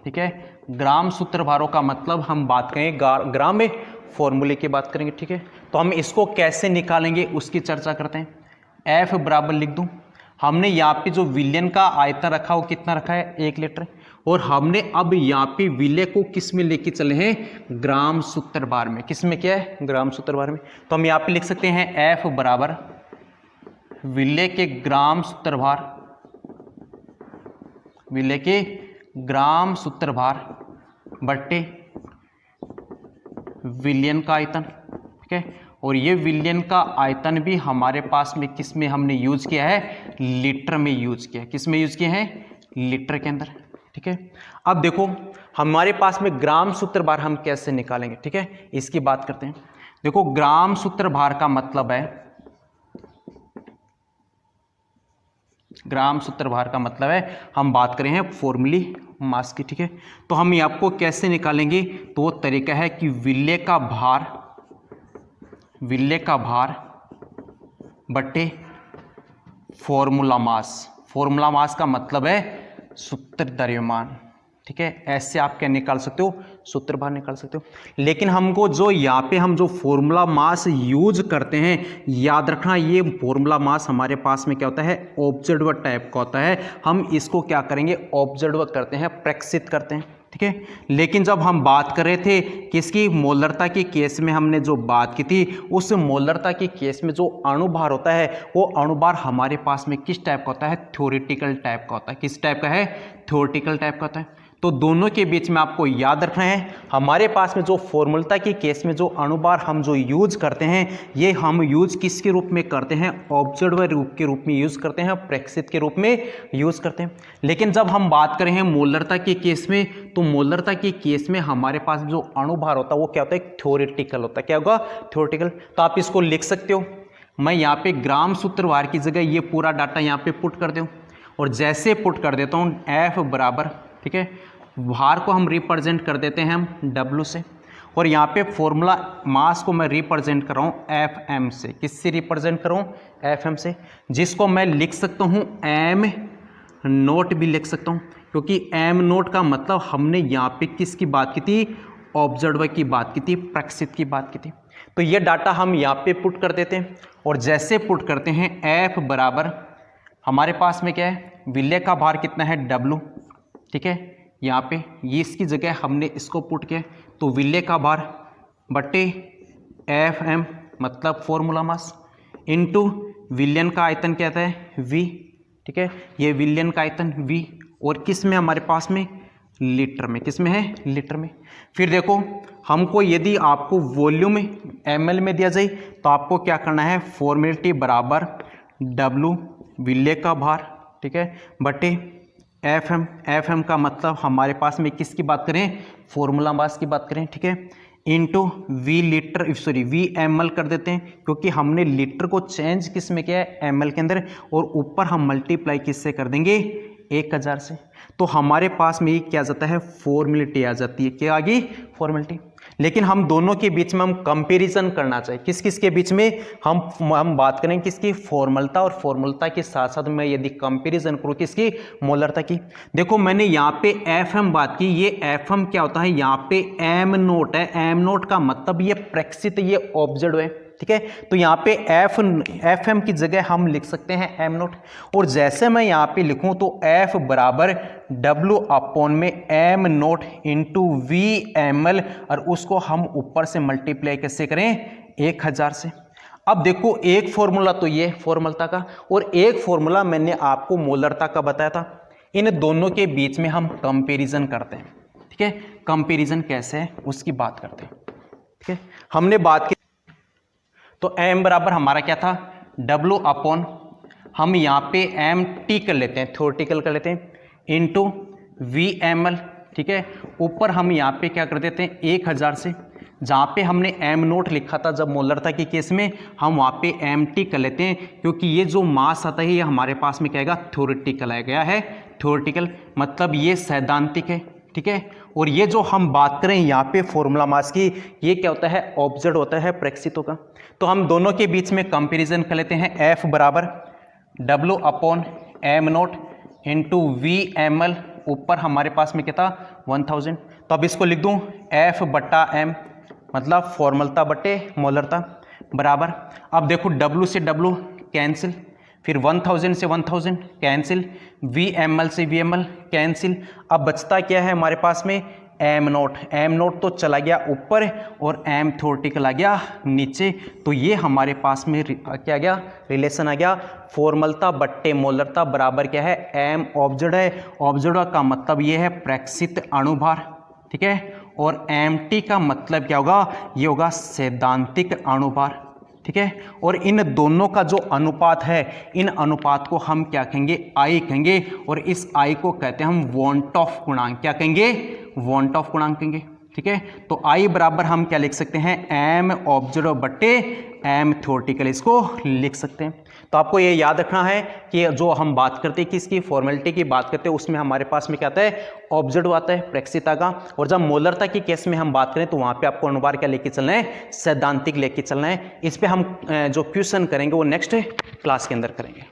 ठीक है। ग्राम सूत्रभारों का मतलब हम बात करेंगे ग्राम में, फॉर्मूले की बात करेंगे, ठीक है। तो हम इसको कैसे निकालेंगे उसकी चर्चा करते हैं। एफ बराबर लिख दूं, हमने यहाँ पे जो विलियन का आयतन रखा वो कितना रखा है, 1 लीटर, और हमने अब यहाँ पे विलेय को किस में लेके चले हैं, ग्राम सूत्रभार में। किस में क्या है, ग्राम सूत्रभार में। तो हम यहाँ पे लिख सकते हैं एफ बराबर विलेय के ग्राम सूत्रभार, विलेय के ग्राम सूत्रभार बट्टे विलियन का आयतन, ठीक है। और ये विलियन का आयतन भी हमारे पास में किस में हमने यूज किया है, लीटर में यूज किया है। किस में यूज किया है, लीटर के अंदर, ठीक है। अब देखो हमारे पास में ग्राम सूत्रभार हम कैसे निकालेंगे, ठीक है, इसकी बात करते हैं। देखो ग्राम सूत्रभार का मतलब है, ग्राम सूत्रभार का मतलब है, हम बात करें हैं फॉर्मूली मास की, ठीक है। तो हम ये आपको कैसे निकालेंगे, तो वो तरीका है कि विलेय का भार बट्टे फॉर्मूला मास। फॉर्मूला मास का मतलब है सूत्र द्रव्यमान, ठीक है। ऐसे आप क्या निकाल सकते हो, सूत्र भार निकाल सकते हो। लेकिन हमको जो यहाँ पे हम जो फॉर्मूला मास यूज करते हैं, याद रखना ये फॉर्मूला मास हमारे पास में क्या होता है, ऑब्जर्व टाइप का होता है। हम इसको क्या करेंगे, ऑब्जर्व करते हैं, प्रेक्षित करते हैं, ठीक है। लेकिन जब हम बात कर रहे थे किसकी, मोलरता के केस में हमने जो बात की थी, उस मोलरता के केस में जो अणुभार होता है वो अणुभार हमारे पास में किस टाइप का होता है, थ्योरेटिकल टाइप का होता है। किस टाइप का है, थ्योरेटिकल टाइप का होता है। तो दोनों के बीच में आपको याद रखना है, हमारे पास में जो फॉर्मूलता के केस में जो अणुभार हम जो यूज करते हैं, ये हम यूज किसके रूप में करते हैं, ऑब्जर्वर रूप के रूप में यूज करते हैं, प्रेक्षित के रूप में यूज करते हैं। लेकिन जब हम बात करें हैं मोलरता के केस में, तो मोलरता के केस में हमारे पास जो अणुभार होता है वो क्या होता है, थ्योरेटिकल होता है। क्या होगा, थ्योरेटिकल। तो आप इसको लिख सकते हो, मैं यहाँ पे ग्राम सूत्रभार की जगह ये पूरा डाटा यहाँ पे पुट कर दूँ, और जैसे पुट कर देता हूँ एफ बराबर, ठीक है, भार को हम रिप्रेजेंट कर देते हैं हम W से, और यहाँ पे फॉर्मूला मास को मैं रिप्रेजेंट कर रहा हूँ FM से। किससे रिप्रेजेंट कर रहा हूँ, FM से, जिसको मैं लिख सकता हूँ M नोट भी लिख सकता हूँ, क्योंकि M नोट का मतलब हमने यहाँ पे किसकी बात की थी, ऑब्जर्वर की बात की थी, प्रेक्षित की बात की थी। तो ये डाटा हम यहाँ पे पुट कर देते हैं, और जैसे पुट करते हैं F बराबर हमारे पास में क्या है, विलेय का भार कितना है W, ठीक है, यहाँ पे ये इसकी जगह हमने इसको पुट किया, तो विलेय का भार बटे FM मतलब फॉर्मूला मास इनटू विलयन का आयतन क्या आता है V, ठीक है, ये विलयन का आयतन V और किस में हमारे पास में लीटर में, किस में है लीटर में। फिर देखो हमको यदि आपको वॉल्यूम ml में दिया जाए तो आपको क्या करना है, फॉर्मेलिटी बराबर W विलेय का भार, ठीक है, बटे FM का मतलब हमारे पास में किसकी बात करें, फॉर्मूला मास की बात करें, ठीक है, into V litre V ml कर देते हैं क्योंकि हमने लीटर को चेंज किस में किया है ml के अंदर, और ऊपर हम मल्टीप्लाई किससे कर देंगे 1000 से, तो हमारे पास में ये क्या आ जाता है फॉर्मेलिटी आ जाती है, क्या आ गई फॉर्मेलिटी। लेकिन हम दोनों के बीच में हम कंपैरिजन करना चाहिए, किस किस के बीच में हम बात करें किसकी, फॉर्मलता, और फॉर्मलता के साथ साथ मैं यदि कंपैरिजन करूं किसकी, मोलरता की। देखो मैंने यहाँ पे FM बात की, ये FM क्या होता है, यहाँ पे M नोट है, M नोट का मतलब ये प्रेक्षित, ये ऑब्जर्व है, ठीक है, तो यहाँ पे FM की जगह हम लिख सकते हैं M नोट, और जैसे मैं यहाँ पे लिखूं तो F बराबर W अपॉन में M note into V ml, और उसको हम ऊपर से मल्टीप्लाई कैसे करें 1000 से। अब देखो एक फॉर्मूला तो ये फॉर्मलता का, और एक फॉर्मूला मैंने आपको मोलरता का बताया था, इन दोनों के बीच में हम कंपेरिजन करते हैं, ठीक है, कंपेरिजन कैसे है उसकी बात करते हैं, ठीक है। हमने बात की तो m बराबर हमारा क्या था W अपॉन, हम यहाँ पे MT कर लेते हैं, थ्योरेटिकल कर लेते हैं, इनटू V ml, ठीक है, ऊपर हम यहाँ पे क्या कर देते हैं 1000 से, जहाँ पे हमने M नोट लिखा था जब मोलरता के केस में, हम वहाँ पे MT कर लेते हैं क्योंकि ये जो मास आता है ये हमारे पास में क्या आएगा थ्योरेटिकल आ गया है, थ्योरेटिकल मतलब ये सैद्धांतिक है, ठीक है, और ये जो हम बात करें यहाँ पे फॉर्मूला मास की, ये क्या होता है ऑब्जर्व होता है प्रेक्षितों का। तो हम दोनों के बीच में कंपैरिजन कर लेते हैं, F बराबर W upon M note into V ml, ऊपर हमारे पास में क्या था 1000, तो अब इसको लिख दूं F बटा M मतलब फॉर्मलता बटे मोलरता बराबर, अब देखो W से W कैंसिल, फिर 1000 से 1000 कैंसिल, V ml से V ml कैंसिल, अब बचता क्या है हमारे पास में M नोट तो चला गया ऊपर और M थ्योरेटिकल आ गया नीचे, तो ये हमारे पास में क्या आ गया रिलेशन आ गया, फॉर्मलता बट्टे मोलरता बराबर क्या है M ऑब्जर्व है, ऑब्जर्व का मतलब ये है प्रेक्षित अणुभार, ठीक है, और MT का मतलब क्या होगा, ये होगा सैद्धांतिक अणुभार, ठीक है, और इन दोनों का जो अनुपात है, इन अनुपात को हम क्या कहेंगे I कहेंगे, और इस I को कहते हैं हम वॉन्ट ऑफ गुणांक, क्या कहेंगे वॉन्ट ऑफ गुणांक कहेंगे, ठीक है, तो I बराबर हम क्या लिख सकते हैं M ऑब्जर्व बट्टे M थ्योरेटिकल, इसको लिख सकते हैं। तो आपको ये याद रखना है कि जो हम बात करते हैं किसकी फॉर्मेलिटी की बात करते हैं उसमें हमारे पास में क्या आता है ऑब्जर्व आता है प्रेक्षिता का, और जब मोलरता के केस में हम बात करें तो वहां पे आपको अणुभार क्या लेके चलना है सैद्धांतिक लेके चलना है। इस पे हम जो क्वेश्चन करेंगे वो नेक्स्ट क्लास के अंदर करेंगे।